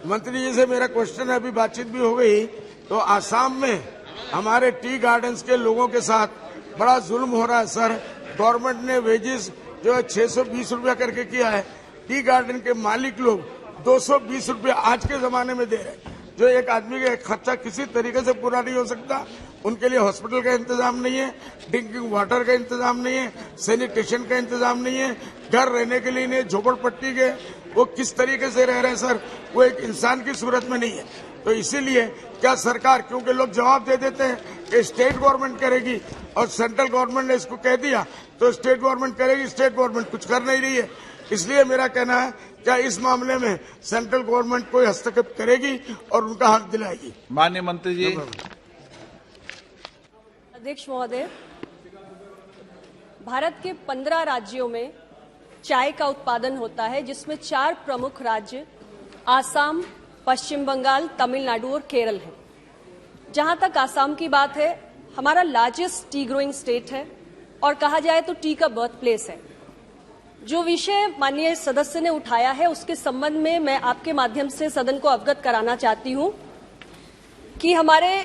मंत्री जी से मेरा क्वेश्चन है, अभी बातचीत भी हो गई। तो आसाम में हमारे टी गार्डन्स के लोगों के साथ बड़ा जुल्म हो रहा है सर। गवर्नमेंट ने वेजेस जो है 620 रुपया करके किया है। टी गार्डन के मालिक लोग 220 रुपया आज के जमाने में दे रहे हैं, जो एक आदमी का खर्चा किसी तरीके से पूरा नहीं हो सकता। उनके लिए हॉस्पिटल का इंतजाम नहीं है, ड्रिंकिंग वाटर का इंतजाम नहीं है, सैनिटेशन का इंतजाम नहीं है, घर रहने के लिए नहीं, झोपड़पट्टी के वो किस तरीके से रह रहे हैं सर, वो एक इंसान की सूरत में नहीं है। तो इसीलिए क्या सरकार, क्योंकि लोग जवाब दे देते हैं कि स्टेट गवर्नमेंट करेगी और सेंट्रल गवर्नमेंट ने इसको कह दिया तो स्टेट गवर्नमेंट करेगी, स्टेट गवर्नमेंट कुछ कर नहीं रही है। इसलिए मेरा कहना है, क्या इस मामले में सेंट्रल गवर्नमेंट कोई हस्तक्षेप करेगी और उनका हक दिलाएगी? माननीय मंत्री जी। अध्यक्ष महोदय, भारत के 15 राज्यों में चाय का उत्पादन होता है, जिसमें 4 प्रमुख राज्य आसाम, पश्चिम बंगाल, तमिलनाडु और केरल है। जहां तक आसाम की बात है, हमारा लार्जेस्ट टी ग्रोइंग स्टेट है और कहा जाए तो टी का बर्थ प्लेस है। जो विषय माननीय सदस्य ने उठाया है, उसके संबंध में मैं आपके माध्यम से सदन को अवगत कराना चाहती हूं कि हमारे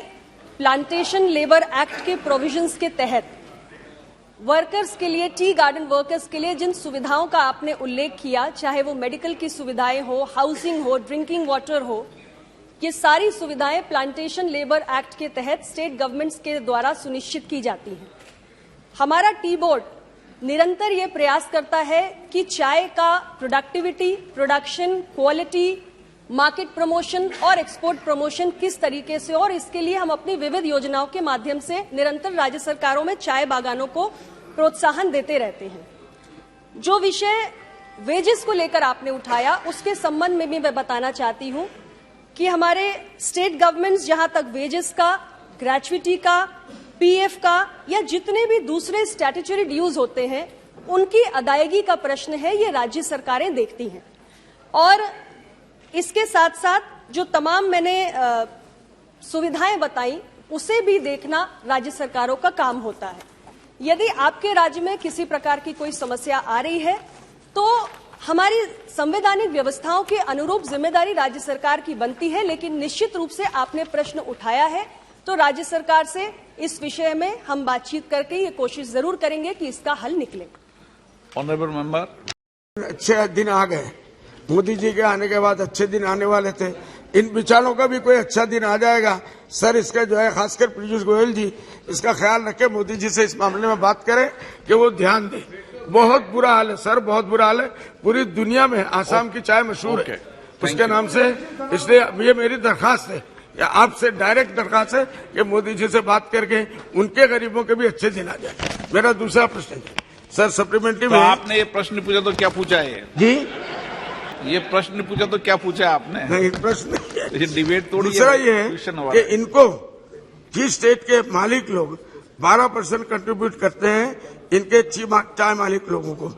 प्लांटेशन लेबर एक्ट के प्रोविजंस के तहत वर्कर्स के लिए, टी गार्डन वर्कर्स के लिए जिन सुविधाओं का आपने उल्लेख किया, चाहे वो मेडिकल की सुविधाएं हो, हाउसिंग हो, ड्रिंकिंग वाटर हो, ये सारी सुविधाएं प्लांटेशन लेबर एक्ट के तहत स्टेट गवर्नमेंट्स के द्वारा सुनिश्चित की जाती हैं। हमारा टी बोर्ड निरंतर ये प्रयास करता है कि चाय का productivity, production, quality, market promotion और एक्सपोर्ट प्रमोशन किस तरीके से, और इसके लिए हम अपनी विविध योजनाओं के माध्यम से निरंतर राज्य सरकारों में चाय बागानों को प्रोत्साहन देते रहते हैं। जो विषय वेजेस को लेकर आपने उठाया, उसके संबंध में भी मैं बताना चाहती हूं कि हमारे स्टेट गवर्नमेंट्स जहां तक वेजेस का, ग्रेच्युटी का, पीएफ का या जितने भी दूसरे स्टैट्यूटरी ड्यूज होते हैं, उनकी अदायगी का प्रश्न है, ये राज्य सरकारें देखती हैं। और इसके साथ साथ जो तमाम मैंने सुविधाएं बताई, उसे भी देखना राज्य सरकारों का काम होता है। यदि आपके राज्य में किसी प्रकार की कोई समस्या आ रही है, तो हमारी संवैधानिक व्यवस्थाओं के अनुरूप जिम्मेदारी राज्य सरकार की बनती है। लेकिन निश्चित रूप से आपने प्रश्न उठाया है, तो राज्य सरकार से इस विषय में हम बातचीत करके ये कोशिश जरूर करेंगे कि इसका हल निकले। ऑनरेबल मेंबर, अच्छे दिन आ गए, मोदी जी के आने के बाद अच्छे दिन आने वाले थे। इन विचारों का भी कोई अच्छा दिन आ जाएगा सर। इसका जो है, खासकर पीयूष गोयल जी इसका ख्याल रखें, मोदी जी से इस मामले में बात करें कि वो ध्यान दें। बहुत बुरा हाल है सर, बहुत बुरा हाल है। पूरी दुनिया में आसाम की चाय मशहूर है उसके नाम से। इसलिए ये मेरी दरखास्त है, या आपसे डायरेक्ट दरखास्त है कि मोदी जी से बात करके उनके गरीबों के भी अच्छे दिन आ जाए। मेरा दूसरा प्रश्न है सर, सप्लीमेंट्री में आपने ये प्रश्न पूछा तो क्या पूछा है जी? ये प्रश्न पूछा तो क्या पूछा आपने? नहीं, प्रश्न ये डिबेट थोड़ी दूसरा ये है कि इनको टी स्टेट के मालिक लोग 12% कंट्रीब्यूट करते हैं इनके चाय मालिक लोगों को,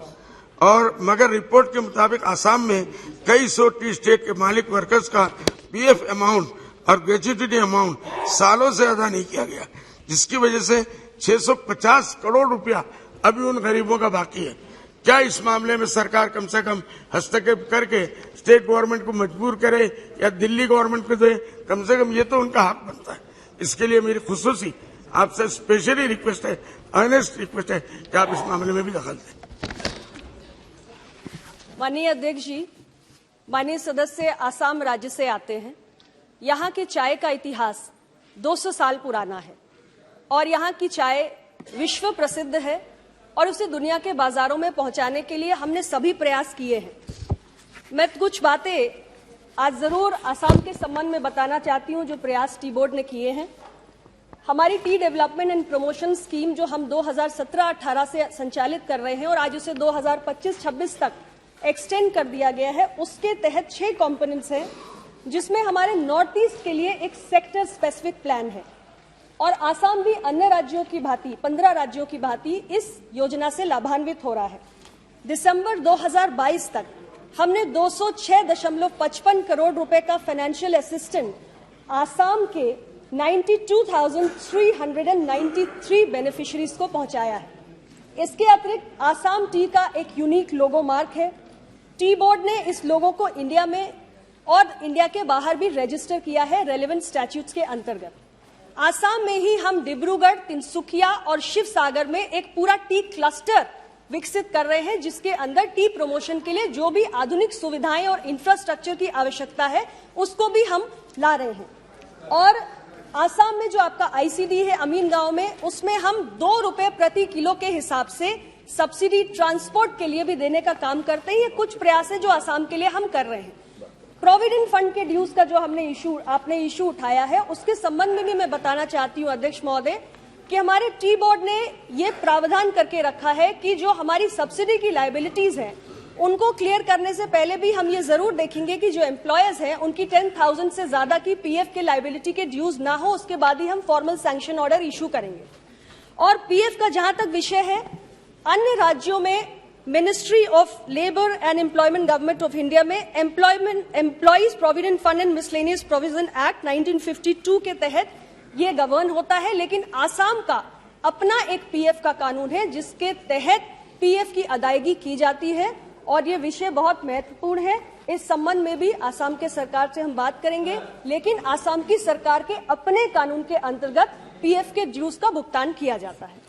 और मगर रिपोर्ट के मुताबिक आसाम में कई सौ टी स्टेट के मालिक वर्कर्स का पीएफ अमाउंट और ग्रेच्युटी अमाउंट सालों से अदा नहीं किया गया, जिसकी वजह से 650 करोड़ रुपया अभी उन गरीबों का बाकी है। क्या इस मामले में सरकार कम से कम हस्तक्षेप करके स्टेट गवर्नमेंट को मजबूर करे या दिल्ली गवर्नमेंट को दे? कम से कम ये तो उनका हक बनता है। इसके लिए मेरी खुसूसी आपसे स्पेशली रिक्वेस्ट है, अर्नेस्ट रिक्वेस्ट है कि आप इस मामले में भी दखल दें। माननीय अध्यक्ष जी, माननीय सदस्य आसाम राज्य से आते हैं। यहाँ की चाय का इतिहास 200 साल पुराना है और यहाँ की चाय विश्व प्रसिद्ध है और उसे दुनिया के बाजारों में पहुंचाने के लिए हमने सभी प्रयास किए हैं। मैं कुछ बातें आज जरूर आसाम के संबंध में बताना चाहती हूं जो प्रयास टी बोर्ड ने किए हैं। हमारी T development and promotion scheme जो हम 2017-18 से संचालित कर रहे हैं और आज उसे 2025-26 तक एक्सटेंड कर दिया गया है, उसके तहत 6 कंपोनेंट्स हैं, जिसमें हमारे नॉर्थ ईस्ट के लिए एक सेक्टर स्पेसिफिक प्लान है और आसाम भी अन्य राज्यों की भांति 15 राज्यों की भांति इस योजना से लाभान्वित हो रहा है। दिसंबर 2022 तक हमने 206.55 करोड़ रुपए का फाइनेंशियल असिस्टेंस आसाम के 92,393 बेनिफिशियरीज को पहुंचाया है। इसके अतिरिक्त आसाम टी का एक यूनिक लोगो मार्क है। टी बोर्ड ने इस लोगो को इंडिया में और इंडिया के बाहर भी रजिस्टर किया है रेलेवेंट स्टैट्यूट्स के अंतर्गत। आसाम में ही हम डिब्रूगढ़, तिनसुकिया और शिवसागर में एक पूरा टी क्लस्टर विकसित कर रहे हैं, जिसके अंदर टी प्रमोशन के लिए जो भी आधुनिक सुविधाएं और इंफ्रास्ट्रक्चर की आवश्यकता है उसको भी हम ला रहे हैं। और आसाम में जो आपका आईसीडी है अमीन गांव में, उसमें हम 2 रुपए प्रति किलो के हिसाब से सब्सिडी ट्रांसपोर्ट के लिए भी देने का काम करते हैं। ये कुछ प्रयास है जो आसाम के लिए हम कर रहे हैं। प्रोविडेंट फंड के ड्यूज का जो आपने इशू उठाया है, उसके संबंध में भी मैं बताना चाहती हूं अध्यक्ष महोदय कि हमारे टी बोर्ड ने ये प्रावधान करके रखा है कि जो हमारी सब्सिडी की लायबिलिटीज हैं उनको क्लियर करने से पहले भी हम ये जरूर देखेंगे कि जो एम्प्लॉयर्स हैं उनकी 10,000 से ज्यादा की पीएफ के लायबिलिटी के ड्यूज ना हो, उसके बाद ही हम फॉर्मल सैंक्शन ऑर्डर इशू करेंगे। और पीएफ का जहां तक विषय है, अन्य राज्यों में ministry of labour and employment government of India में employees provident fund and miscellaneous provision act 1952 के तहत ये गवर्न होता है, लेकिन आसाम का अपना एक पीएफ का कानून है जिसके तहत पीएफ की अदायगी की जाती है और ये विषय बहुत महत्वपूर्ण है। इस संबंध में भी आसाम के सरकार से हम बात करेंगे, लेकिन आसाम की सरकार के अपने कानून के अंतर्गत पीएफ के ड्यूज का भुगतान किया जाता है।